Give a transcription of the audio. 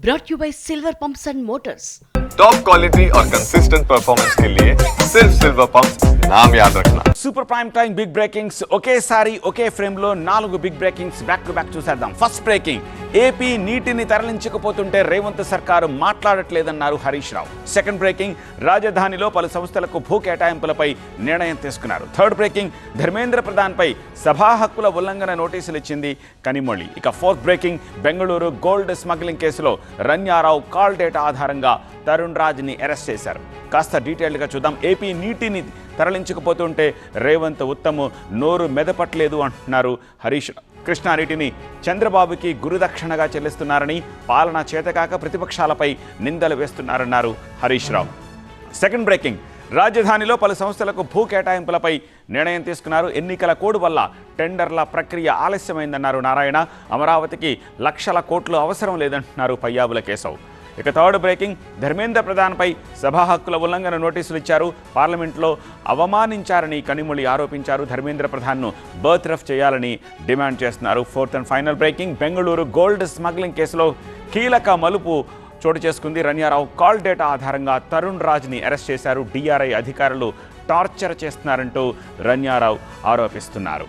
brought to you by Silver Pumps and Motors. Top quality और consistent performance के लिए सिर्फ सिल्वर पंप्स नाम याद रखना. Super prime time big breakings ఒకేసారి ఒకే ఫ్రేమ్లో 4 big breakings back to back చూసేద్దాం. ఫస్ట్ బ్రేకింగ్, ఏపీ నీటిని తరలించకపోతుంటే రేవంత్ సర్కారు మాట్లాడట్లేదన్నారు హరీష్ రావు. సెకండ్ బ్రేకింగ్, రాజధానిలో పలు సంస్థలకు భూ కేటాయింపులపై నిర్ణయం తీసుకున్నారు. థర్డ్ బ్రేకింగ్, ధర్మేంద్ర ప్రధాన్పై సభా హక్కుల ఉల్లంఘన నోటీసులు ఇచ్చింది కనిమొళి. ఇక fourth breaking, Bengaluru gold smuggling కేసులో రన్యారావు కాల్ డేటా ఆధారంగా తరుణ్ రాజ్ని అరెస్ట్ చేశారు. కాస్త డీటెయిల్డ్గా చూద్దాం. ఏపీ నీటిని తరలించకపోతుంటే రేవంత్ ఉత్తమ్ నోరు మెదపట్లేదు అంటున్నారు హరీష్. కృష్ణా నీటిని చంద్రబాబుకి గురుదక్షిణగా చెల్లిస్తున్నారని, పాలన చేతకాక ప్రతిపక్షాలపై నిందలు వేస్తున్నారన్నారు హరీష్ రావు. సెకండ్ బ్రేకింగ్, రాజధానిలో పలు సంస్థలకు భూ కేటాయింపులపై నిర్ణయం తీసుకున్నారు. ఎన్నికల కోడ్ వల్ల టెండర్ల ప్రక్రియ ఆలస్యమైందన్నారు నారాయణ. అమరావతికి లక్షల కోట్లు అవసరం లేదంటున్నారు పయ్యావుల కేశవ్. ఇక థర్డ్ బ్రేకింగ్, ధర్మేంద్ర ప్రధాన్పై సభా హక్కుల ఉల్లంఘన నోటీసులు ఇచ్చారు. పార్లమెంట్లో అవమానించారని కనిమొళి ఆరోపించారు. ధర్మేంద్ర ప్రధాన్ను బర్త్ రఫ్ చేయాలని డిమాండ్ చేస్తున్నారు. Fourth and final breaking, Bengaluru gold smuggling కేసులో కీలక మలుపు చోటు చేసుకుంది. రన్యారావు కాల్ డేటా ఆధారంగా తరుణ్ రాజ్ని అరెస్ట్ చేశారు. డిఆర్ఐ అధికారులు టార్చర్ చేస్తున్నారంటూ రన్యారావు ఆరోపిస్తున్నారు.